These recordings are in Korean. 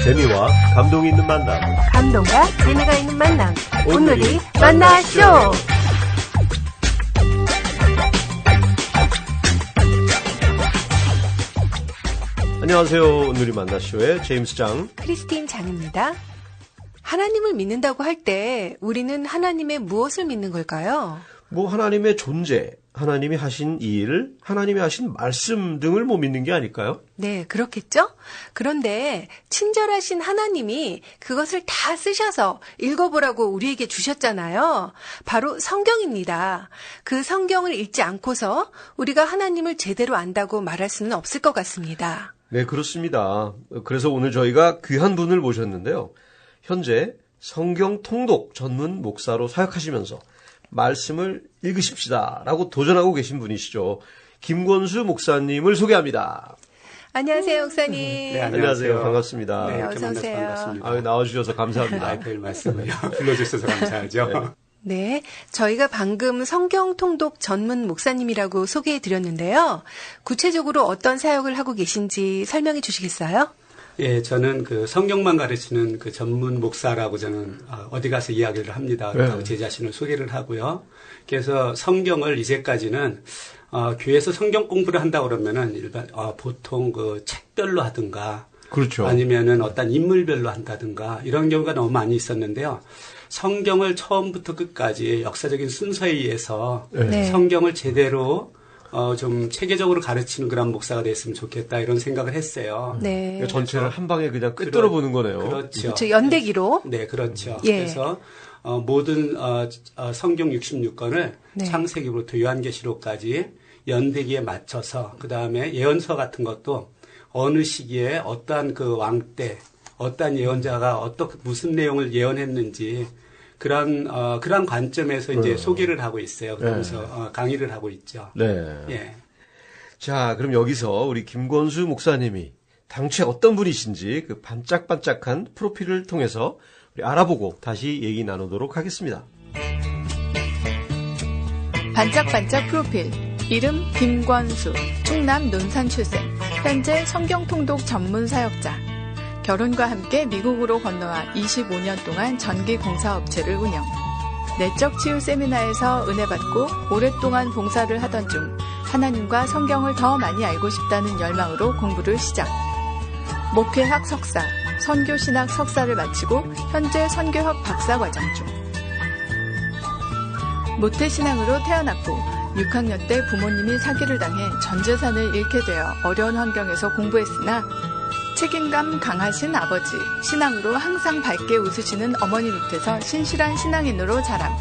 재미와 감동이 있는 만남. 감동과 재미가 있는 만남. 오늘이 만나쇼. 안녕하세요. 오늘이 만나쇼의 제임스 장, 크리스틴 장입니다. 하나님을 믿는다고 할 때 우리는 하나님의 무엇을 믿는 걸까요? 하나님의 존재, 하나님이 하신 일, 하나님이 하신 말씀 등을 믿는 게 아닐까요? 네, 그렇겠죠? 그런데 친절하신 하나님이 그것을 다 쓰셔서 읽어보라고 우리에게 주셨잖아요. 바로 성경입니다. 그 성경을 읽지 않고서 우리가 하나님을 제대로 안다고 말할 수는 없을 것 같습니다. 네, 그렇습니다. 그래서 오늘 저희가 귀한 분을 모셨는데요. 현재 성경 통독 전문 목사로 사역하시면서 말씀을 읽으십시다라고 도전하고 계신 분이시죠. 김권수 목사님을 소개합니다. 안녕하세요, 목사님. 네, 안녕하세요. 반갑습니다. 네, 어서 오세요. 반갑습니다. 나와주셔서 감사합니다. 별 말씀을요. 불러주셔서 감사하죠. 네, 저희가 방금 성경 통독 전문 목사님이라고 소개해 드렸는데요. 구체적으로 어떤 사역을 하고 계신지 설명해 주시겠어요? 예, 저는 그 성경만 가르치는 그 전문 목사라고 저는 어디 가서 이야기를 합니다. 그렇다고 제 자신을 소개를 하고요. 그래서 성경을 이제까지는 교회에서 성경 공부를 한다 그러면은 일반 보통 그 책별로 하든가, 그렇죠. 아니면은 어떤 인물별로 한다든가 이런 경우가 너무 많이 있었는데요. 성경을 처음부터 끝까지 역사적인 순서에 의해서 네. 성경을 제대로 좀 체계적으로 가르치는 그런 목사가 됐으면 좋겠다 이런 생각을 했어요. 네. 그러니까 전체를 한 방에 그냥 꿰뚫어 보는 거네요. 그렇죠. 그렇죠. 연대기로. 네, 그렇죠. 예. 그래서 모든 성경 66권을 네. 창세기부터 요한계시록까지 연대기에 맞춰서 그 다음에 예언서 같은 것도 어느 시기에 어떠한 그 왕 때 어떠한 예언자가 무슨 내용을 예언했는지 그런 관점에서 이제 소개를 하고 있어요. 그러면서 강의를 하고 있죠. 네. 예. 자, 그럼 여기서 우리 김권수 목사님이 당최 어떤 분이신지 그 반짝반짝한 프로필을 통해서 우리 알아보고 다시 얘기 나누도록 하겠습니다. 반짝반짝 프로필. 이름 김권수. 충남 논산 출생. 현재 성경통독 전문 사역자. 결혼과 함께 미국으로 건너와 25년 동안 전기공사업체를 운영. 내적 치유 세미나에서 은혜 받고 오랫동안 봉사를 하던 중 하나님과 성경을 더 많이 알고 싶다는 열망으로 공부를 시작. 목회학 석사, 선교신학 석사를 마치고 현재 선교학 박사과정 중. 모태신앙으로 태어났고 6학년 때 부모님이 사기를 당해 전 재산을 잃게 되어 어려운 환경에서 공부했으나 책임감 강하신 아버지, 신앙으로 항상 밝게 웃으시는 어머니 밑에서 신실한 신앙인으로 자람.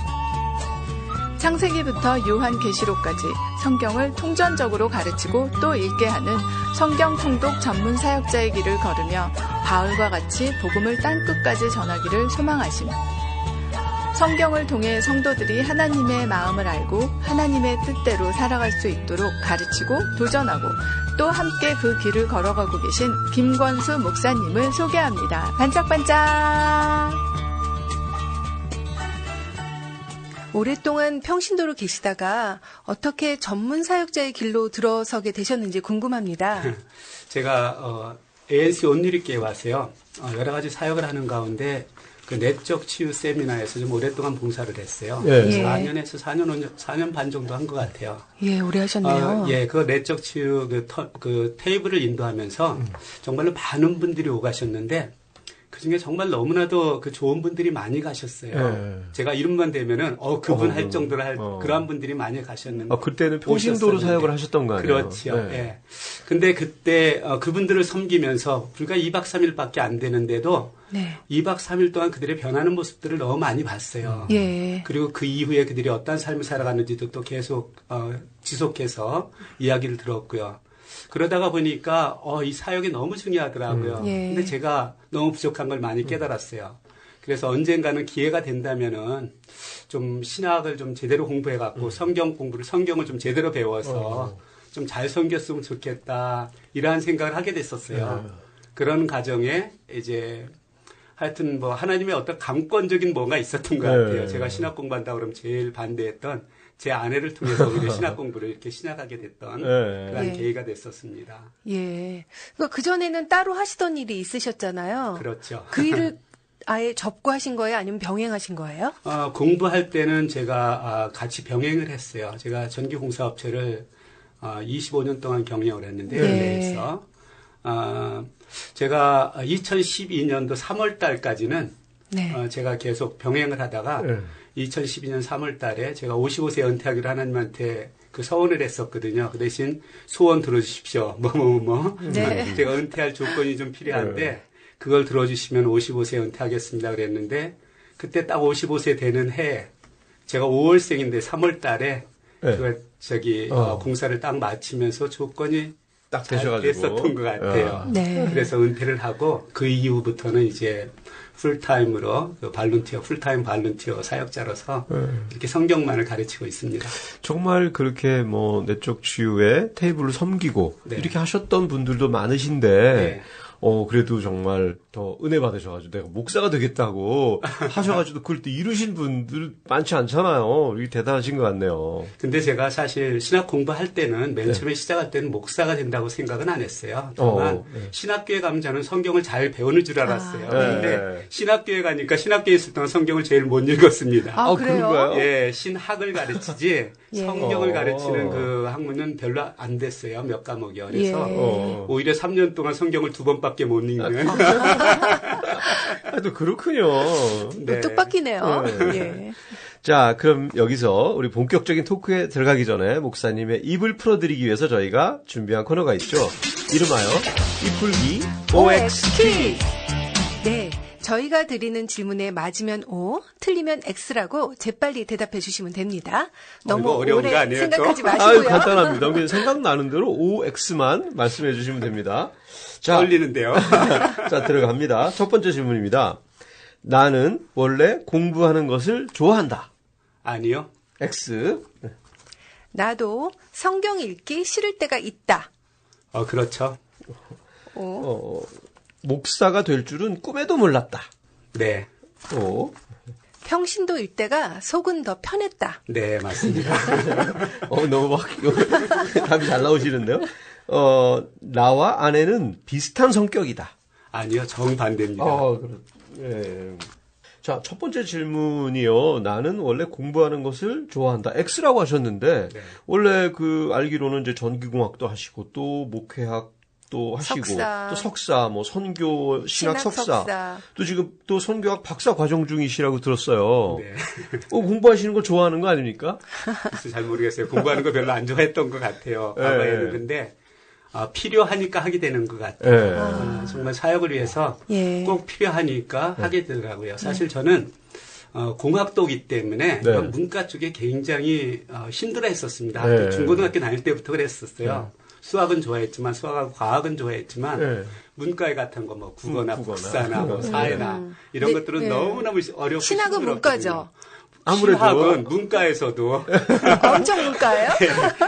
창세기부터 요한계시록까지 성경을 통전적으로 가르치고 또 읽게 하는 성경 통독 전문 사역자의 길을 걸으며 바울과 같이 복음을 땅끝까지 전하기를 소망하심. 성경을 통해 성도들이 하나님의 마음을 알고 하나님의 뜻대로 살아갈 수 있도록 가르치고 도전하고 또 함께 그 길을 걸어가고 계신 김권수 목사님을 소개합니다. 반짝반짝! 오랫동안 평신도로 계시다가 어떻게 전문 사역자의 길로 들어서게 되셨는지 궁금합니다. 제가 ANC 온누리교회 와서요. 여러 가지 사역을 하는 가운데 그 내적 치유 세미나에서 좀 오랫동안 봉사를 했어요. 예. 4년에서 4년 반 정도 한 것 같아요. 예, 오래 하셨네요. 예, 그 내적 치유 그 테이블을 인도하면서 정말로 많은 분들이 오가셨는데 그 중에 정말 너무나도 그 좋은 분들이 많이 가셨어요. 예. 제가 이름만 대면은 그분 할 정도로 그러한 분들이 많이 가셨는데. 그때는 평신도로 사역을 하셨던 거 아니에요? 그렇죠. 예. 근데 그때 그분들을 섬기면서 불과 2박 3일밖에 안 되는데도 네. 2박 3일 동안 그들의 변하는 모습들을 너무 많이 봤어요. 예. 그리고 그 이후에 그들이 어떤 삶을 살아가는지도 또 계속 지속해서 이야기를 들었고요. 그러다가 보니까 이 사역이 너무 중요하더라고요. 예. 근데 제가 너무 부족한 걸 많이 깨달았어요. 그래서 언젠가는 기회가 된다면은 좀 신학을 좀 제대로 공부해갖고 성경을 좀 제대로 배워서 좀 잘 섬겼으면 좋겠다 이러한 생각을 하게 됐었어요. 그런 과정에 이제 하여튼 하나님의 어떤 감권적인 뭔가 있었던 것 같아요. 제가 신학 공부한다 그러면 제일 반대했던 제 아내를 통해서 오히려 신학 공부를 이렇게 시작하게 됐던 그런 예. 계기가 됐었습니다. 예. 그전에는 따로 하시던 일이 있으셨잖아요. 그렇죠. 그 일을 아예 접고하신 거예요? 아니면 병행하신 거예요? 공부할 때는 제가 같이 병행을 했어요. 제가 전기공사업체를 25년 동안 경영을 했는데요. 네. 내에서 제가 2012년도 3월 달까지는 네. 제가 계속 병행을 하다가 2012년 3월 달에 제가 55세 은퇴하기로 하나님한테 그 서원을 했었거든요. 그 대신 소원 들어주십시오. 네. 제가 은퇴할 조건이 좀 필요한데 그걸 들어주시면 55세 은퇴하겠습니다 그랬는데 그때 딱 55세 되는 해에 제가 5월생인데 3월 달에 공사를 딱 마치면서 조건이 딱 잘 되셔가지고. 됐었던 것 같아요. 네. 그래서 은퇴를 하고 그 이후부터는 이제 풀타임으로 풀타임 발런티어 사역자로서 이렇게 성경만을 가르치고 있습니다. 정말 그렇게 뭐 내적 치유에 테이블을 섬기고 네. 이렇게 하셨던 분들도 많으신데 네. 그래도 정말 더 은혜 받으셔가지고 내가 목사가 되겠다고 하셔가지고 그걸 또 이루신 분들 많지 않잖아요. 이게 대단하신 것 같네요. 근데 제가 사실 신학 공부할 때는 맨 처음에 시작할 때는 목사가 된다고 생각은 안 했어요. 다만 신학교에 가면 저는 성경을 잘 배우는 줄 알았어요. 그런데 신학교에 가니까 신학교에 있을 동안 성경을 제일 못 읽었습니다. 그래요? 그런가요? 예, 신학을 가르치지 예. 성경을 가르치는 그 학문은 별로 안 됐어요. 몇 과목이요. 그래서 예. 오히려 3년 동안 성경을 2번밖에 못 읽는. 또 그렇군요. 네. 뜻밖이네요. 예. 자, 그럼 여기서 우리 본격적인 토크에 들어가기 전에 목사님의 입을 풀어드리기 위해서 저희가 준비한 코너가 있죠. 이름하여 입풀기 OX 퀴즈. 네. 저희가 드리는 질문에 맞으면 O, 틀리면 X라고 재빨리 대답해 주시면 됩니다. 너무 이거 어려운 거 오래 아니에요, 생각하지 또? 마시고요. 간단합니다. 그냥 생각나는 대로 OX만 말씀해 주시면 됩니다. 자, 떨리는데요. 자, 들어갑니다. 첫 번째 질문입니다. 나는 원래 공부하는 것을 좋아한다. 아니요. X. 나도 성경 읽기 싫을 때가 있다. 그렇죠. O. 목사가 될 줄은 꿈에도 몰랐다. 네. O. 평신도 일때가 속은 더 편했다. 네, 맞습니다. 너무 막, 답이 잘 나오시는데요. 나와 아내는 비슷한 성격이다. 아니요, 정반대입니다. 예. 자, 첫 번째 질문이요. 나는 원래 공부하는 것을 좋아한다. X라고 하셨는데, 네. 원래 알기로는 이제 전기공학도 하시고, 또 목회학도 하시고, 석사. 또 석사, 뭐 선교, 신학 석사. 또 지금 또 선교학 박사 과정 중이시라고 들었어요. 네. 공부하시는 걸 좋아하는 거 아닙니까? 글쎄 잘 모르겠어요. 공부하는 거 별로 안 좋아했던 것 같아요. 과거에는. 근데 필요하니까 하게 되는 것 같아요. 정말 사역을 위해서 예. 꼭 필요하니까 하게 되더라고요. 사실 저는 공학도기 때문에 네. 이런 문과 쪽에 굉장히 힘들어했었습니다. 네. 중고등학교 다닐 때부터 그랬었어요. 수학은 좋아했지만 수학하고 과학은 좋아했지만 네. 문과에 같은 거 뭐 국어나 국어나. 국사나 뭐 사회나 이런 네, 것들은 네. 너무너무 어렵고 신학은 힘들었거든요. 문과죠. 아무래도. 신학은 문과에서도 엄청 문과예요?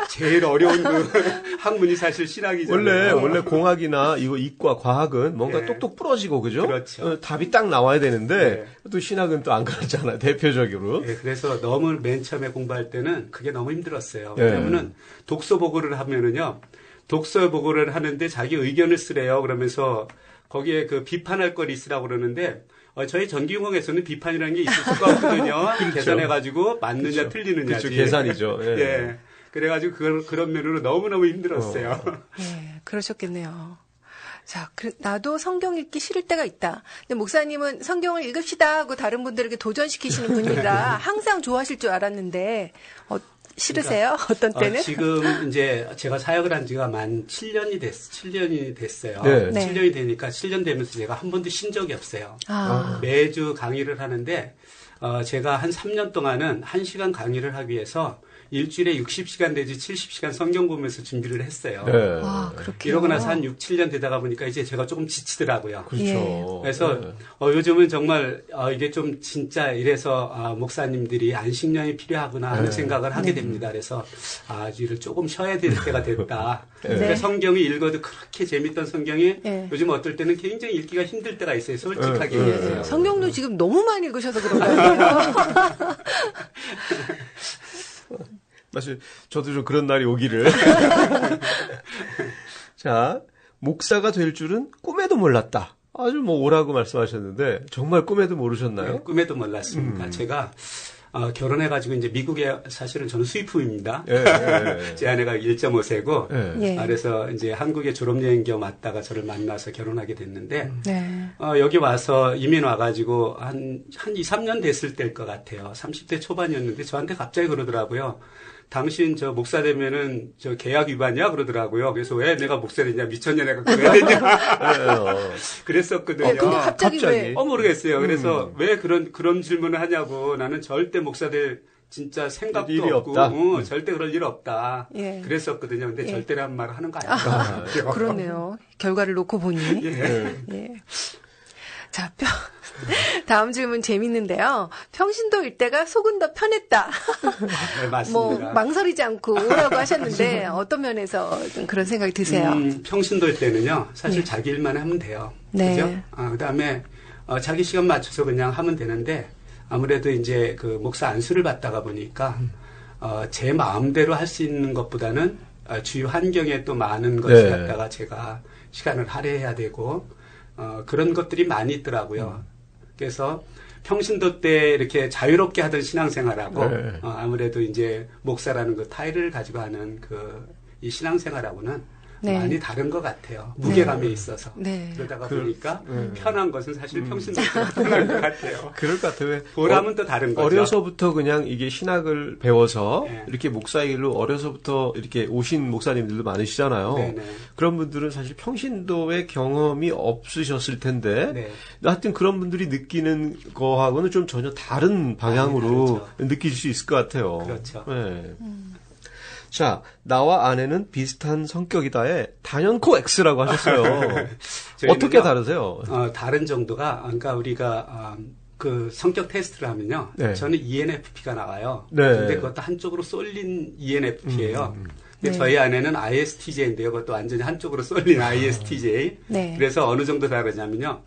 제일 어려운 그 학문이 사실 신학이잖아요. 원래 공학이나 이과, 과학은 뭔가 네. 똑똑 부러지고, 그죠? 그렇죠. 답이 딱 나와야 되는데, 네. 또 신학은 또 안 그렇잖아요, 대표적으로. 네, 그래서 너무 맨 처음에 공부할 때는 그게 너무 힘들었어요. 네. 왜냐면은 독서 보고를 하면은요, 독서 보고를 하는데 자기 의견을 쓰래요. 그러면서 거기에 그 비판할 거리 있으라고 그러는데, 저희 전기공학에서는 비판이라는 게 있을 수가 없거든요. 계산해가지고 맞느냐 틀리느냐지. 그렇죠, 계산이죠. 예. 예. 그래가지고 그런 면으로 너무너무 힘들었어요. 네, 그러셨겠네요. 자, 나도 성경 읽기 싫을 때가 있다. 근데 목사님은 성경을 읽읍시다 하고 다른 분들에게 도전시키시는 분이라 항상 좋아하실 줄 알았는데, 싫으세요? 어떤 때는? 지금 이제 제가 사역을 한 지가 만 7년이 됐어요. 네. 7년이 되니까 7년 되면서 제가 한 번도 쉰 적이 없어요. 매주 강의를 하는데, 제가 한 3년 동안은 1시간 강의를 하기 위해서 일주일에 60시간 내지 70시간 성경 보면서 준비를 했어요. 네. 와, 그렇게. 이러고 나서 한 6, 7년 되다가 보니까 이제 제가 조금 지치더라고요. 그렇죠. 예. 그래서 네. 요즘은 정말 이게 좀 진짜 이래서 목사님들이 안식년이 필요하구나 하는 생각을 하게 됩니다. 그래서 이를 조금 쉬어야 될 때가 됐다. 그러니까 성경이 읽어도 그렇게 재밌던 성경이 네. 요즘 어떨 때는 굉장히 읽기가 힘들 때가 있어요. 솔직하게 얘기해서. 성경도 지금 너무 많이 읽으셔서 그런 거 같아요. 사실 저도 좀 그런 날이 오기를. 자, 목사가 될 줄은 꿈에도 몰랐다. 아주 뭐 오라고 말씀하셨는데 정말 꿈에도 모르셨나요? 네, 꿈에도 몰랐습니다. 제가 결혼해가지고 이제 미국에 사실은 저는 수입품입니다. 예, 예. 제 아내가 1.5세고 예. 예. 그래서 이제 한국에 졸업여행 겸 왔다가 저를 만나서 결혼하게 됐는데 네. 여기 와서 이민 와가지고 한 2, 3년 됐을 때일 것 같아요. 30대 초반이었는데 저한테 갑자기 그러더라고요. 당신 저 목사 되면은 저 계약 위반이야 그러더라고요. 그래서 왜 내가 목사 되냐 미쳤냐 내가 그래야 되냐 그랬었거든요. 근데 갑자기 왜? 모르겠어요. 그래서 왜 그런 질문을 하냐고. 나는 절대 목사 될 진짜 생각도 일이 없고 없다. 절대 그럴 일 없다. 예. 그랬었거든요. 근데 예. 절대라는 말을 하는 거 아, 아니에요. 그러네요. 결과를 놓고 보니. 예. 예. 자, 다음 질문 재밌는데요. 평신도 일대가 속은 더 편했다. 네, 맞습니다. 뭐 망설이지 않고 오라고 하셨는데 어떤 면에서 좀 그런 생각이 드세요? 평신도일 때는요. 사실 네. 자기 일만 하면 돼요. 네. 그죠? 그다음에 자기 시간 맞춰서 그냥 하면 되는데 아무래도 이제 그 목사 안수를 받다가 보니까 제 마음대로 할 수 있는 것보다는 주위 환경에 또 많은 것을 네. 갖다가 제가 시간을 할애해야 되고 그런 것들이 많이 있더라고요. 그래서 평신도 때 이렇게 자유롭게 하던 신앙생활하고 네. 아무래도 이제 목사라는 그 타이틀을 가지고 하는 이 신앙생활하고는 네. 많이 다른 것 같아요. 무게감에 있어서. 네. 그러다가 보니까 편한 것은 사실 평신도 때가 편한 것 같아요. 그럴 것 같아요. 보람은 또 다른 거죠. 어려서부터 그냥 이게 신학을 배워서 네. 이렇게 목사의 길로 어려서부터 이렇게 오신 목사님들도 많으시잖아요. 네네. 그런 분들은 사실 평신도의 경험이 없으셨을 텐데 네. 하여튼 그런 분들이 느끼는 거하고는 좀 전혀 다른 방향으로 다르죠. 느낄 수 있을 것 같아요. 그렇죠. 네. 자, 나와 아내는 비슷한 성격이다에 단연코 X라고 하셨어요. 저희는요, 어떻게 다르세요? 다른 정도가, 그러니까 우리가, 그 성격 테스트를 하면요. 네. 저는 ENFP가 나와요. 네. 근데 그것도 한쪽으로 쏠린 ENFP예요. 근데 네. 저희 아내는 ISTJ인데요. 그것도 완전히 한쪽으로 쏠린 ISTJ. 네. 그래서 어느 정도 다르냐면요.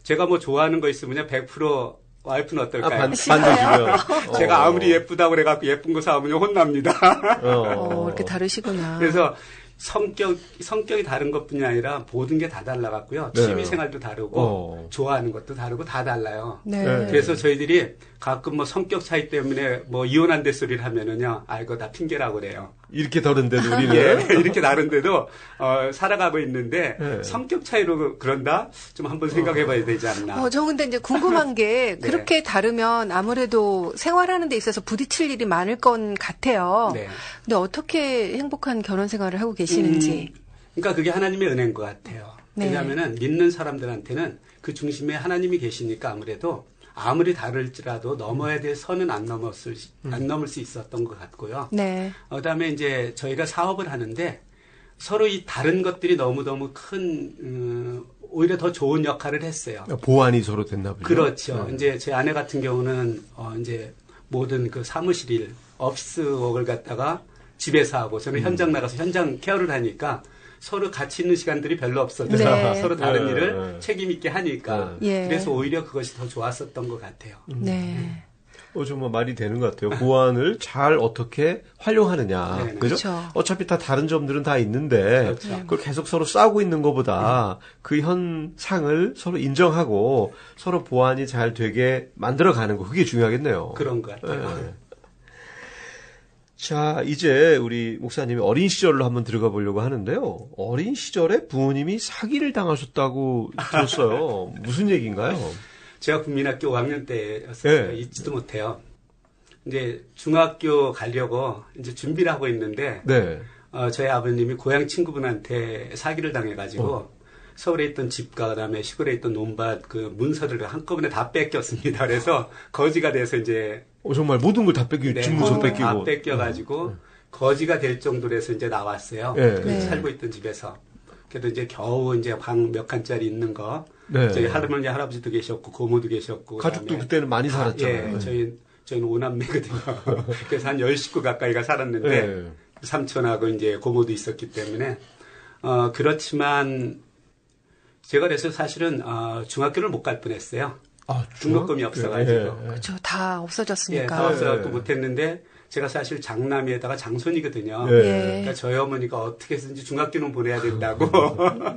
제가 뭐 좋아하는 거 있으면요. 100% 와이프는 어떨까요? 반대시고요. 제가 아무리 예쁘다고 그래갖고 예쁜 거 사오면 혼납니다. 이렇게 다르시구나. 그래서 성격이 다른 것뿐이 아니라 모든 게 다 달라갖고요. 네. 취미 생활도 다르고 좋아하는 것도 다르고 다 달라요. 네. 네. 그래서 저희들이 가끔 뭐 성격 차이 때문에 뭐 이혼한대 소리를 하면은요. 이거 다 핑계라고 그래요. 이렇게 다른데도 우리는 예, 이렇게 다른데도 살아가고 있는데 네. 성격 차이로 그런다? 좀 한번 생각해봐야 되지 않나. 저 근데 이제 궁금한 게 네. 그렇게 다르면 아무래도 생활하는 데 있어서 부딪힐 일이 많을 건 같아요. 네. 근데 어떻게 행복한 결혼 생활을 하고 계시는지. 그러니까 그게 하나님의 은혜인 것 같아요. 네. 왜냐하면은 믿는 사람들한테는 그 중심에 하나님이 계시니까 아무래도 아무리 다를지라도 넘어야 될 선은 안 넘을 수 있었던 것 같고요. 네. 그다음에 이제 저희가 사업을 하는데 서로 이 다른 것들이 너무너무 큰 오히려 더 좋은 역할을 했어요. 보완이 서로 됐나 보죠. 그렇죠. 이제 제 아내 같은 경우는 이제 모든 그 사무실 일, 오피스웍을 갖다가 집에서 하고 저는 현장 나가서 현장 케어를 하니까 서로 같이 있는 시간들이 별로 없었죠. 네. 서로 다른 네. 일을 책임 있게 하니까. 예. 그래서 오히려 그것이 더 좋았었던 것 같아요. 네. 정말 말이 되는 것 같아요. 보완을 잘 어떻게 활용하느냐. 네네. 그죠? 그렇죠. 어차피 다 다른 점들은 다 있는데 그렇죠. 그걸 계속 서로 싸우고 있는 것보다 그 현상을 서로 인정하고 서로 보완이 잘 되게 만들어가는 거 그게 중요하겠네요. 그런 것 같아요. 네. 자, 이제 우리 목사님이 어린 시절로 한번 들어가 보려고 하는데요. 어린 시절에 부모님이 사기를 당하셨다고 들었어요. 무슨 얘기인가요? 제가 국민학교 5학년 때였어요. 네. 잊지도 못해요. 이제 중학교 가려고 이제 준비를 하고 있는데 네. 저희 아버님이 고향 친구분한테 사기를 당해가지고 서울에 있던 집과 그다음에 시골에 있던 논밭 그 문서들을 한꺼번에 다 뺏겼습니다. 그래서 거지가 돼서 이제 정말 모든 걸 다 뺏기고 집무소 뺏기고 다 뺏겨가지고 거지가 될 정도로 해서 이제 나왔어요. 네. 그 네. 살고 있던 집에서. 그래도 이제 겨우 이제 방 몇 칸짜리 있는 거. 네. 저희 할머니 할아버지도 계셨고 고모도 계셨고. 가족도 그다음에 그때는 많이 살았잖아요. 예, 저희는 5남매거든요. 그래서 한 10식구 가까이가 살았는데 네. 삼촌하고 이제 고모도 있었기 때문에 그렇지만 제가 그래서 사실은 중학교를 못 갈 뻔했어요. 등록금이 없어가지고. 예. 그렇죠. 다 예, 없어졌으니까. 다 없어갖고 못했는데 제가 사실 장남에다가 장손이거든요. 예. 그러니까 저희 어머니가 어떻게 해서든지 중학교는 보내야 된다고.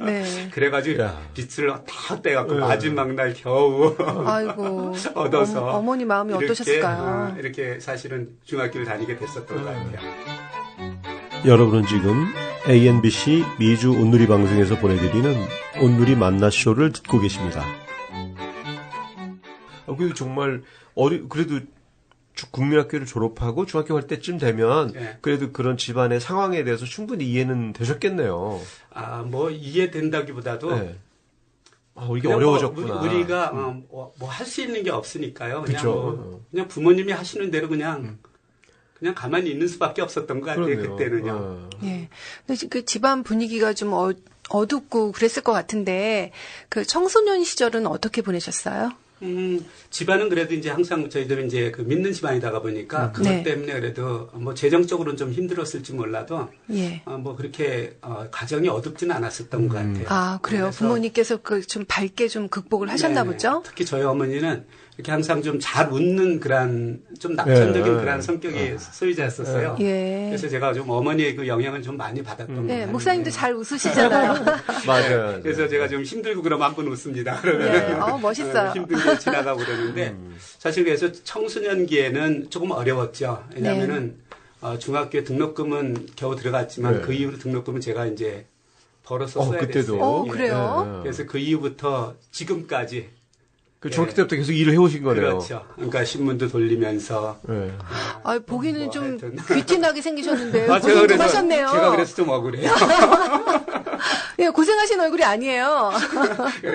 네. 그래가지고 야. 빚을 다 떼갖고 마지막 날 겨우 아이고. 얻어서 어머니 마음이 어떠셨을까요? 이렇게 사실은 중학교를 다니게 됐었던 것 같아요. 여러분은 지금 ANBC 미주 온누리 방송에서 보내드리는 온누리 만나쇼를 듣고 계십니다. 그래도 정말 그래도 국민학교를 졸업하고 중학교 갈 때쯤 되면 네. 그래도 그런 집안의 상황에 대해서 충분히 이해는 되셨겠네요. 뭐 이해된다기보다도 네. 이게 그냥 어려워졌구나. 우리가 뭐 할 수 있는 게 없으니까요. 그냥 그쵸. 그냥 부모님이 하시는 대로 그냥 가만히 있는 수밖에 없었던 것 같아요. 그러네요. 그때는요. 예. 근데 그 집안 분위기가 좀 어둡고 그랬을 것 같은데 그 청소년 시절은 어떻게 보내셨어요? 집안은 그래도 이제 항상 저희들은 이제 그 믿는 집안이다가 보니까 그것 네. 때문에 그래도 뭐 재정적으로는 좀 힘들었을지 몰라도 예. 뭐 그렇게 가정이 어둡지는 않았었던 것 같아요. 아, 그래요? 그래서 부모님께서 그 좀 밝게 좀 극복을 하셨나 네, 보죠? 특히 저희 어머니는 이렇게 항상 좀 잘 웃는 그런 좀 낙천적인 네. 그런 성격의 소유자였었어요. 예. 그래서 제가 좀 어머니의 그 영향을 좀 많이 받았던 것 네, 같아요. 목사님도 잘 웃으시잖아요. 맞아요. 그래서 제가 좀 힘들고 그러면 한 번 웃습니다. 그러면 예, 멋있어요. 힘든 게 지나가고 그러는데 사실 그래서 청소년기에는 조금 어려웠죠. 왜냐하면은 중학교 등록금은 겨우 들어갔지만 네. 그 이후로 등록금은 제가 이제 벌어서 써야 그때도. 됐어요. 예. 그래요? 그래서 그 이후부터 지금까지 그 중학교 때부터 계속 일을 해오신 거네요. 그렇죠. 그러니까 신문도 돌리면서 네. 아, 보기는 뭐 좀 하여튼. 귀티나게 생기셨는데 제가 고생 좀 그래서 하셨네요. 제가 그래서 좀 억울해요. 예, 고생하신 얼굴이 아니에요.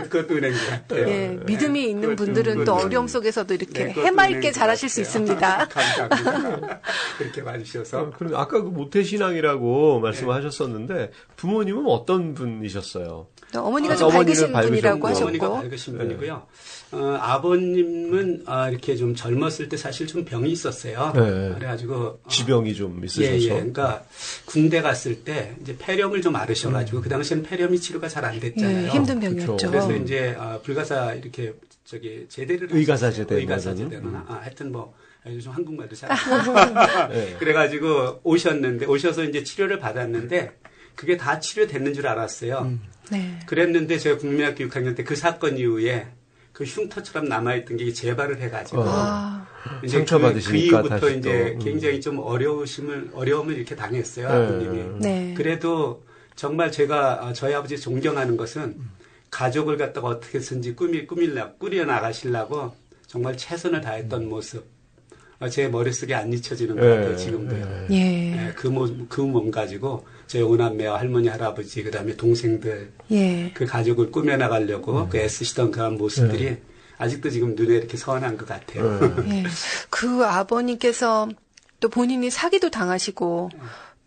그것도 은행 것 같아요. 예, 믿음이 있는 그것도 분들은 또 그것도 어려움 속에서도 이렇게 네, 그것도 해맑게 은행 잘하실 것 수 같아요. 있습니다. 감사합니다. 그렇게 봐주셔서. 그럼 아까 그 모태신앙이라고 말씀하셨었는데 부모님은 어떤 분이셨어요? 어머니가 좀 어머니를 밝으신 분이라고 밝으셨고. 어머니가 하셨고. 밝으신 분이고요. 아버님은 이렇게 좀 젊었을 때 사실 좀 병이 있었어요. 네. 그래가지고 지병이 좀 있으셔서. 예. 그러니까 군대 갔을 때 이제 폐렴을 좀 앓으셔가지고 그 당시에는 폐렴이 치료가 잘 안 됐잖아요. 예, 힘든 병이었죠. 그쵸. 그래서 이제 불가사 이렇게 제대를 의가사 하셨어요. 제대 의가사 말하는. 제대는 하여튼 뭐 요즘 한국말도 잘 안 네. 그래가지고 오셔서 이제 치료를 받았는데 그게 다 치료됐는 줄 알았어요. 네. 그랬는데 제가 국민학교 6학년 때 그 사건 이후에 그 흉터처럼 남아있던 게 재발을 해가지고 아, 이제 상처받으시니까 그 이후부터 다시 이제 또. 굉장히 좀 어려움을 이렇게 당했어요. 아버님이. 네. 그래도 정말 제가 저희 아버지 존경하는 것은 가족을 갖다가 어떻게든지 꾸려나가시려고 정말 최선을 다했던 모습. 제 머릿속에 안 잊혀지는 것 같아요, 지금도요. 예. 네, 그 몸 가지고 저희 오남매와 할머니, 할아버지, 그 다음에 동생들, 예. 그 가족을 꾸며나가려고 그 애쓰시던 그런 모습들이 아직도 지금 눈에 이렇게 선한 것 같아요. 예. 그 아버님께서 또 본인이 사기도 당하시고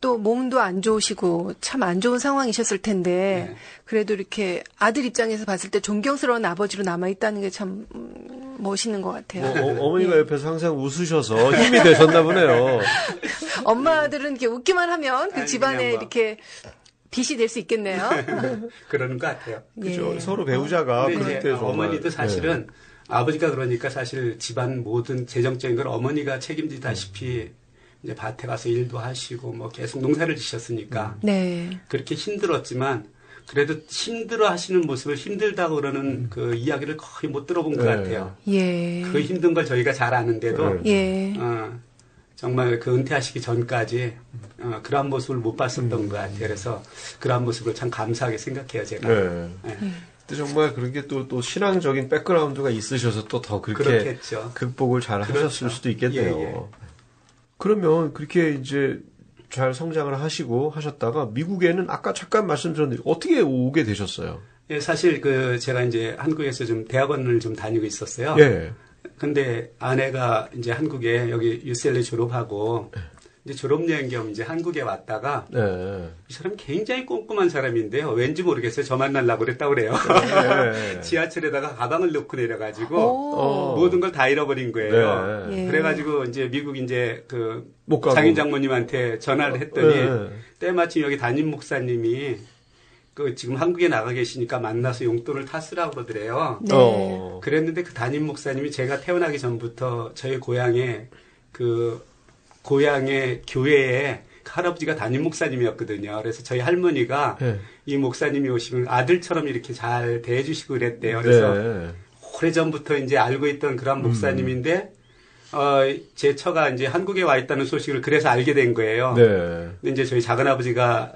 또 몸도 안 좋으시고 참 안 좋은 상황이셨을 텐데 네. 그래도 이렇게 아들 입장에서 봤을 때 존경스러운 아버지로 남아있다는 게 참 멋있는 것 같아요. 어머니가 옆에서 항상 웃으셔서 힘이 되셨나 보네요. 엄마들은 이렇게 웃기만 하면 그 아니, 집안에 그냥 뭐. 이렇게 빛이 될 수 있겠네요. 그러는 것 같아요. 그죠. 예. 서로 배우자가 근데 그럴 이제 때 정말. 어머니도 사실은 아버지가 그러니까 사실 집안 모든 재정적인 걸 어머니가 책임지다시피 이제 밭에 가서 일도 하시고 뭐 계속 농사를 지셨으니까 네. 그렇게 힘들었지만 그래도 힘들어 하시는 모습을 힘들다고 그러는 그 이야기를 거의 못 들어본 것 네. 같아요. 예. 그 힘든 걸 저희가 잘 아는데도 예. 정말 그 은퇴하시기 전까지 그러한 모습을 못 봤었던 것 같아요. 그래서 그러한 모습을 참 감사하게 생각해요, 제가. 네. 네. 근데 정말 그런 게 또 신앙적인 백그라운드가 있으셔서 또 더 그렇게 그렇겠죠. 극복을 잘 그렇죠. 하셨을 수도 있겠네요. 예, 예. 그러면 그렇게 이제 잘 성장을 하시고 하셨다가 미국에는 아까 잠깐 말씀드렸는데 어떻게 오게 되셨어요? 예, 사실 제가 이제 한국에서 좀 대학원을 좀 다니고 있었어요. 예. 근데 아내가 이제 한국에 여기 UCLA 졸업하고 이제 졸업여행 겸 이제 한국에 왔다가 네. 이 사람이 굉장히 꼼꼼한 사람인데요. 왠지 모르겠어요. 저 만나려고 그랬다고 그래요. 네. 지하철에다가 가방을 넣고 내려가지고 오. 모든 걸 다 잃어버린 거예요. 네. 예. 그래가지고 이제 미국 이제 못 가고. 장인 장모님한테 전화를 했더니 네. 때마침 여기 담임 목사님이 지금 한국에 나가 계시니까 만나서 용돈을 타 쓰라고 그러더래요. 네. 그랬는데 그 담임 목사님이 제가 태어나기 전부터 저희 고향에 고향의 교회에 할아버지가 담임 목사님이었거든요. 그래서 저희 할머니가 네. 이 목사님이 오시면 아들처럼 이렇게 잘 대해주시고 그랬대요. 그래서 네. 오래전부터 이제 알고 있던 그런 목사님인데, 제 처가 이제 한국에 와 있다는 소식을 그래서 알게 된 거예요. 네. 근데 이제 저희 작은아버지가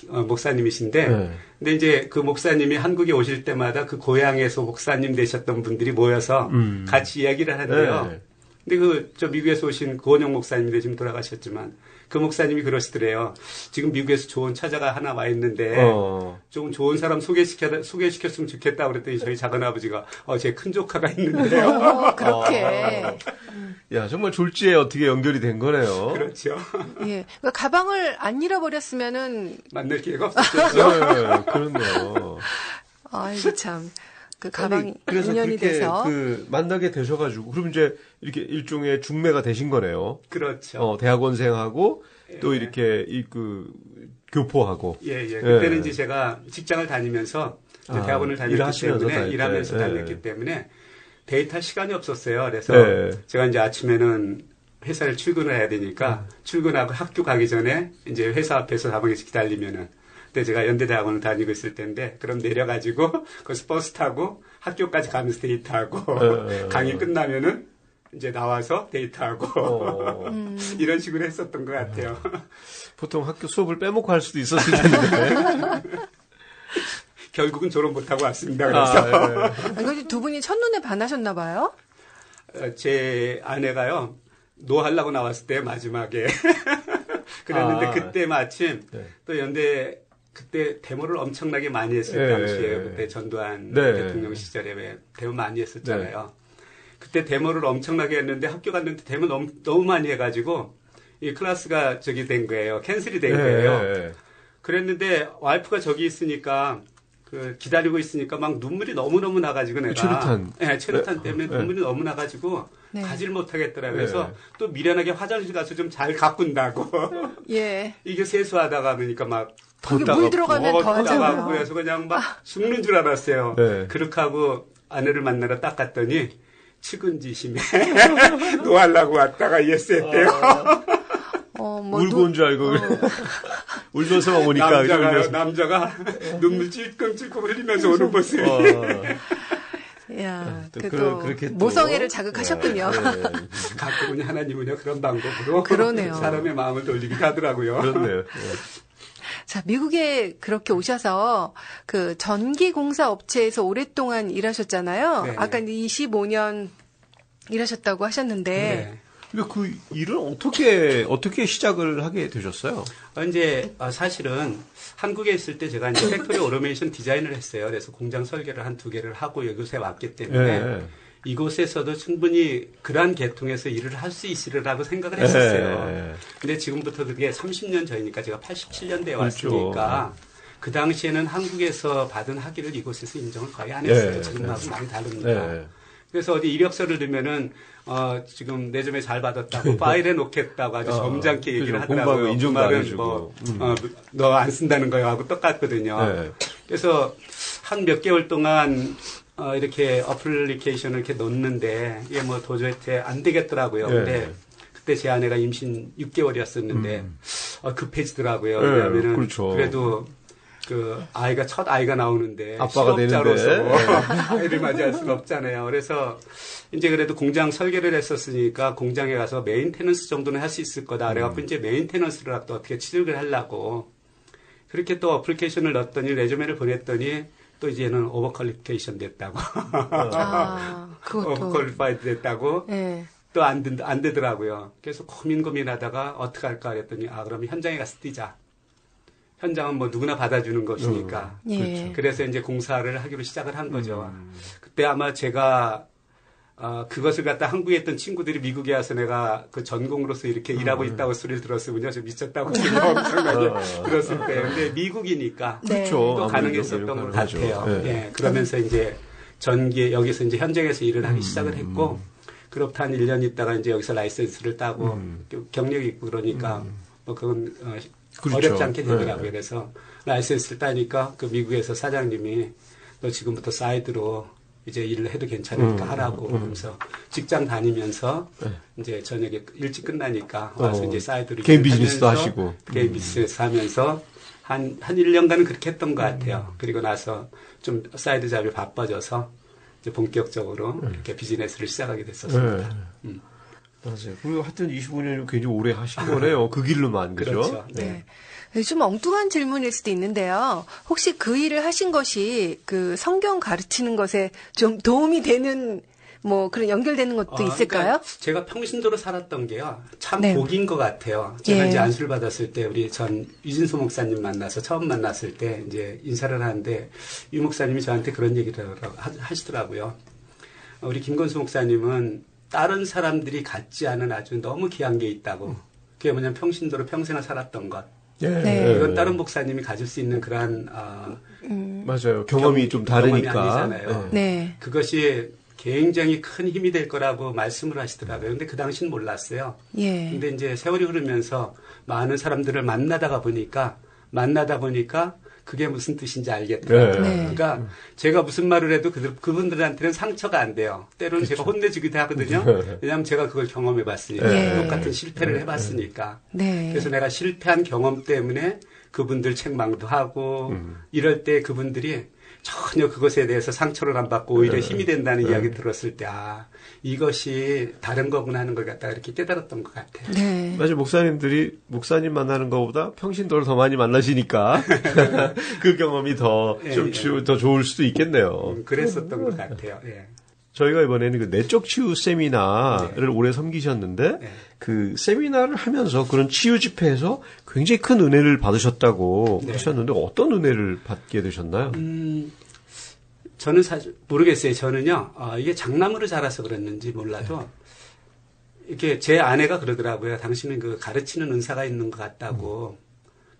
목사님이신데, 네. 근데 이제 그 목사님이 한국에 오실 때마다 그 고향에서 목사님 되셨던 분들이 모여서 같이 이야기를 하는데요. 네. 근데 저 미국에서 오신 고원영 목사님인데 지금 돌아가셨지만, 그 목사님이 그러시더래요. 지금 미국에서 좋은 처자가 하나 와 있는데, 좀 좋은 사람 소개시켰으면 좋겠다 그랬더니 저희 작은아버지가, 제 큰 조카가 있는데요. 그렇게. 야, 정말 졸지에 어떻게 연결이 된 거네요. 그렇죠. 예. 그러니까 가방을 안 잃어버렸으면은, 만날 기회가 없었죠. 네, 그렇네요. 아이고 참. 그 가방이 아니, 그래서 인연이 그렇게 돼서. 만나게 되셔가지고, 그럼 이제 이렇게 일종의 중매가 되신 거네요. 그렇죠. 대학원생하고 또 예. 이렇게 교포하고. 예. 그때는 예. 이제 제가 직장을 다니면서 이제 아, 대학원을 다녔기 일하시면서 때문에, 다닐 때. 일하면서 예. 다녔기 때문에 데이트할 시간이 없었어요. 그래서 예. 제가 이제 아침에는 회사를 출근을 해야 되니까 출근하고 학교 가기 전에 이제 회사 앞에서 사방에서 기다리면은 그때 제가 연대대학원을 다니고 있을 때인데 그럼 내려가지고 거기서 버스 타고 학교까지 가면서 데이트하고 강의 끝나면은 이제 나와서 데이트하고 이런 식으로 했었던 것 같아요. 보통 학교 수업을 빼먹고 할 수도 있었을 텐데. 결국은 졸업 못하고 왔습니다. 그래서 이거 두 분이 첫눈에 반하셨나 봐요? 제 아내가요 노하려고 나왔을 때 마지막에 그랬는데 그때 마침 네. 또 연대 그때 데모를 엄청나게 많이 했을 네. 당시에 그때 전두환 네. 대통령 시절에 왜 데모 많이 했었잖아요. 그때 데모를 엄청나게 했는데 학교 갔는데 데모 너무 많이 해가지고 이 클래스가 저기 된 거예요. 캔슬이 된 거예요. 그랬는데 와이프가 저기 있으니까 기다리고 있으니까 막 눈물이 너무너무 나가지고 내가 최루탄. 네, 최루탄 때문에 네. 눈물이 너무 나가지고 네. 가지를 못하겠더라고요. 네. 그래서 또 미련하게 화장실 가서 좀 잘 가꾼다고 예. 이게 세수하다가 보니까 막 거기 물 들어가면 더 따갑고 하잖아요. 그래서 그냥 막 죽는 줄 알았어요. 네. 그렇게 하고 아내를 만나러 딱 갔더니 측은지심에 노하려고 왔다가 이랬어요. 울고 온 줄 알고 울면서만 오니까 남자가 눈물 찔끔찔끔 흘리면서 오는 모습이 야, 또 그렇게 모성애를 자극하셨군요. 네. 가끔은 하나님은요 그런 방법으로 그러네요. 사람의 마음을 돌리기도 하더라고요. 그렇네요. 자, 미국에 그렇게 오셔서 그 전기공사 업체에서 오랫동안 일하셨잖아요. 네. 아까 25년 일하셨다고 하셨는데. 네. 근데 그 일을 어떻게 시작을 하게 되셨어요? 이제 사실은 한국에 있을 때 제가 이제 팩토리 오토메이션 디자인을 했어요. 그래서 공장 설계를 한 2개를 하고 이곳에 왔기 때문에 네. 이곳에서도 충분히 그러한 계통에서 일을 할 수 있으리라고 생각을 했었어요. 네. 근데 지금부터 그게 30년 전이니까 제가 87년대에 그렇죠. 왔으니까 그 당시에는 한국에서 받은 학위를 이곳에서 인정을 거의 안 했어요. 네. 지금하고 많이 다릅니다. 네. 그래서 어디 이력서를 넣으면은 지금 내점에 잘 받았다고 파일에 놓겠다고 아주 점잖게 얘기를 그렇죠. 하더라고요. 공부하고 인정도 그 안 말은 해주고. 너 안 쓴다는 거하고 똑같거든요. 네. 그래서 한 몇 개월 동안 이렇게 어플리케이션을 이렇게 놓는데 이게 뭐 도저히 안 되겠더라고요. 네. 근데 그때 제 아내가 임신 6개월이었었는데 급해지더라고요. 왜냐하면은 그렇죠. 그래도 그 아이가 첫 아이가 나오는데 아빠가 실업자로서 되는데. 아이를 맞이할 수는 없잖아요. 그래서 이제 그래도 공장 설계를 했었으니까 공장에 가서 메인테넌스 정도는 할 수 있을 거다. 그래갖고 이제 메인테넌스를 또 어떻게 취직을 하려고 그렇게 또 어플리케이션을 넣었더니 레주메를 보냈더니 또 이제는 오버퀄리피케이션 됐다고. 그것도. 오버퀄리파이드 됐다고. 네. 또 안 되더라고요. 그래서 고민하다가 어떻게 할까 그랬더니 그럼 현장에 가서 뛰자. 현장은 뭐 누구나 받아주는 것이니까. 예. 그래서 이제 공사를 하기로 시작을 한 거죠. 그때 아마 제가 그것을 갖다 한국에 있던 친구들이 미국에 와서 내가 그 전공으로서 이렇게 일하고 있다고 소리를 들었으면요. 좀 미쳤다고 제가 엄청나게 들었을 때. 근데 미국이니까 네. 그렇죠. 또 가능했었던 것 같아요. 네. 예, 그러면서 이제 여기서 이제 현장에서 일을 하기 시작을 했고, 그로부터 한 1년 있다가 이제 여기서 라이센스를 따고 경력이 있고 그러니까 뭐 그건 그렇죠. 어렵지 않게 되더라고요. 네. 그래서 라이센스를 따니까 그 미국에서 사장님이 너 지금부터 사이드로 이제 일을 해도 괜찮으니까 하라고 그러면서 직장 다니면서 이제 저녁에 일찍 끝나니까 와서 이제 사이드로 개인 비즈니스도 하시고 개인 비즈니스 하면서 한 1년간은 그렇게 했던 것 같아요. 그리고 나서 좀 사이드 잡이 바빠져서 이제 본격적으로 이렇게 비즈니스를 시작하게 됐었습니다. 맞아요. 그리고 하여튼 25년이면 굉장히 오래 하신 거네요. 그 길로만, 그죠? 그렇죠. 네. 좀 엉뚱한 질문일 수도 있는데요. 혹시 그 일을 하신 것이 그 성경 가르치는 것에 좀 도움이 되는 뭐 그런 연결되는 것도 있을까요? 그러니까 제가 평신도로 살았던 게요. 참 네. 복인 것 같아요. 제가 예. 이제 안수를 받았을 때 우리 전 유진수 목사님 만나서 처음 만났을 때 이제 인사를 하는데 유 목사님이 저한테 그런 얘기를 하시더라고요. 우리 김건수 목사님은 다른 사람들이 갖지 않은 아주 너무 귀한 게 있다고. 그게 뭐냐면 평신도로 평생을 살았던 것. 네. 이건 다른 목사님이 가질 수 있는 그러한 맞아요. 경험이 좀 다르니까. 경험이 아니잖아요. 네. 그것이 굉장히 큰 힘이 될 거라고 말씀을 하시더라고요. 근데 그 당시는 몰랐어요. 예. 근데 이제 세월이 흐르면서 많은 사람들을 만나다 보니까 그게 무슨 뜻인지 알겠더라고요. 네. 그러니까 제가 무슨 말을 해도 그분들한테는 상처가 안 돼요. 때로는 제가 혼내주기도 하거든요. 왜냐하면 제가 그걸 경험해 봤으니까. 네. 똑같은 실패를 해봤으니까. 네. 그래서 내가 실패한 경험 때문에 그분들 책망도 하고 이럴 때 그분들이 전혀 그것에 대해서 상처를 안 받고 오히려 힘이 된다는 이야기 들었을 때 이것이 다른 거구나 하는 걸 갖다가 이렇게 깨달았던 것 같아요. 네. 맞아요. 목사님 만나는 것보다 평신도를 더 많이 만나시니까 그 경험이 더 좋을 수도 있겠네요. 그랬었던 것 같아요. 예. 저희가 이번에는 그 내적 치유 세미나를 오래 섬기셨는데 그 세미나를 하면서 그런 치유 집회에서 굉장히 큰 은혜를 받으셨다고 하셨는데 어떤 은혜를 받게 되셨나요? 저는 사실 모르겠어요. 저는요. 이게 장남으로 자라서 그랬는지 몰라도 이렇게 제 아내가 그러더라고요. 당신은 그 가르치는 은사가 있는 것 같다고.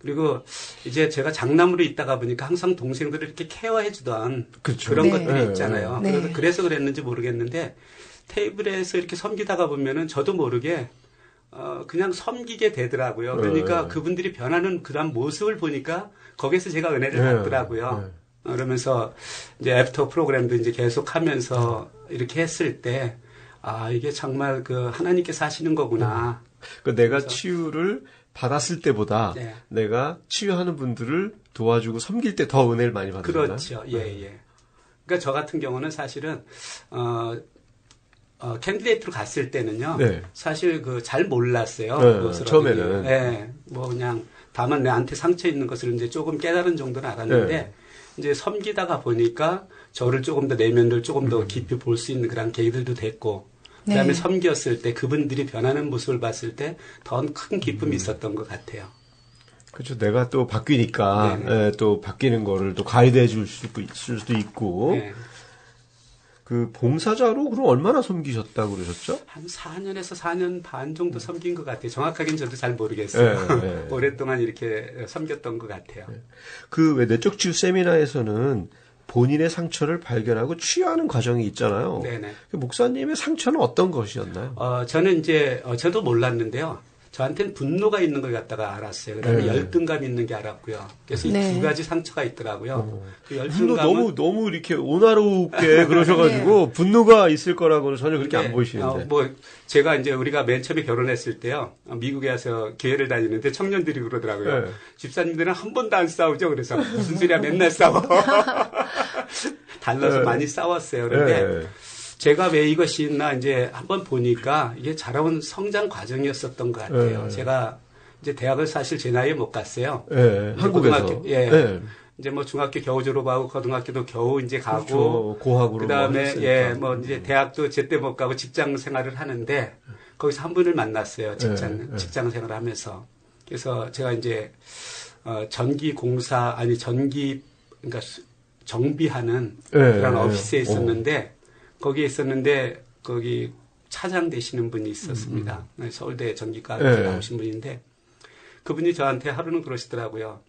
그리고 이제 제가 장남으로 있다가 보니까 항상 동생들을 이렇게 케어해 주던 그렇죠. 그런 네. 것들이 있잖아요. 네. 그래서 그랬는지 모르겠는데 테이블에서 이렇게 섬기다가 보면은 저도 모르게 그냥 섬기게 되더라고요. 그러니까 그분들이 변하는 그런 모습을 보니까 거기서 제가 은혜를 받더라고요. 그러면서 이제 애프터 프로그램도 이제 계속 하면서 이렇게 했을 때 이게 정말 그 하나님께서 하시는 거구나. 내가 치유를 받았을 때보다 네. 내가 치유하는 분들을 도와주고 섬길 때 더 은혜를 많이 받으셨나요? 그렇죠. 예. 그러니까 저 같은 경우는 사실은 캔디데이트로 갔을 때는요. 네. 사실 그 잘 몰랐어요. 그것을 처음에는. 네. 뭐 그냥 다만 내한테 상처 있는 것을 이제 조금 깨달은 정도는 알았는데 이제 섬기다가 보니까 저를 조금 더 내면을 조금 더 깊이 볼 수 있는 그런 계기들도 됐고 그다음에 섬겼을 때 그분들이 변하는 모습을 봤을 때 더 큰 기쁨이 있었던 것 같아요. 그렇죠. 내가 또 바뀌니까 또 바뀌는 거를 또 가이드해 줄 수도 있고 그 봉사자로 그럼 얼마나 섬기셨다고 그러셨죠? 한 4년에서 4년 반 정도 섬긴 것 같아요. 정확하게는 저도 잘 모르겠어요. 오랫동안 이렇게 섬겼던 것 같아요. 그 왜 내적 치유 세미나에서는 본인의 상처를 발견하고 치유하는 과정이 있잖아요. 네네. 목사님의 상처는 어떤 것이었나요? 저는 이제 저도 몰랐는데요. 저한테는 분노가 있는 걸 갖다가 알았어요. 그다음에 열등감이 있는 게 알았고요. 그래서 이 두 가지 상처가 있더라고요. 그 열등감은 너무 이렇게 온화롭게 그러셔가지고 분노가 있을 거라고는 전혀 그렇게 안 보이시는데. 제가 이제 우리가 맨 처음에 결혼했을 때요. 미국에 와서 교회를 다니는데 청년들이 그러더라고요. 집사님들은 한 번도 안 싸우죠. 그래서 무슨 소리야 맨날 싸워. 달라서 많이 싸웠어요. 그런데 제가 왜 이것이 있나 이제 한번 보니까 이게 자라온 성장 과정이었었던 것 같아요. 제가 이제 대학을 사실 제 나이에 못 갔어요. 한국에서. 이제 뭐 중학교 겨우 졸업하고 고등학교도 겨우 이제 가고 그렇죠. 고학으로 그다음에 뭐 이제 대학도 제때 못 가고 직장 생활을 하는데 거기서 한 분을 만났어요. 직장 생활을 하면서. 그래서 제가 이제 그러니까 정비하는 그런 오피스에 있었는데 거기에 있었는데 거기 차장 되시는 분이 있었습니다. 서울대 전기과 나오신 분인데 그분이 저한테 하루는 그러시더라고요.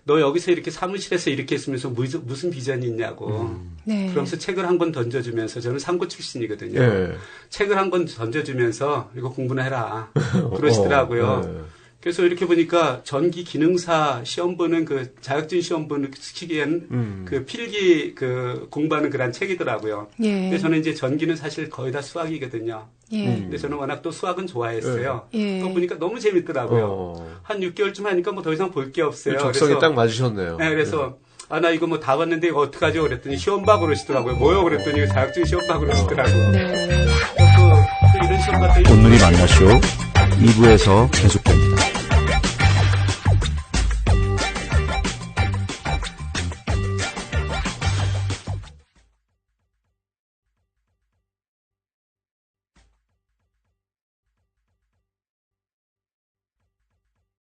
너 여기서 이렇게 사무실에서 이렇게 있으면서 무슨 비전이 있냐고. 그러면서 책을 한 권 던져주면서 저는 상고 출신이거든요. 책을 한 권 던져주면서 이거 공부나 해라. 그러시더라고요. 그래서 이렇게 보니까 전기 기능사 시험 보는 그 자격증 시험 보는 시기엔 그 필기 그 공부하는 그런 책이더라고요. 예. 근데 저는 이제 전기는 사실 거의 다 수학이거든요. 예. 근데 저는 워낙 또 수학은 좋아했어요. 예. 또 보니까 너무 재밌더라고요. 한 6개월쯤 하니까 뭐 더 이상 볼 게 없어요. 적성에 딱 맞으셨네요. 네, 그래서 나 이거 뭐 다 봤는데 이거 어떡하죠? 그랬더니 시험 봐 그러시더라고요. 뭐요? 그랬더니 자격증 시험 봐 그러시더라고요. 네. 또 이런 시험 같은 온누리 만나쇼 2부에서 계속됩니다.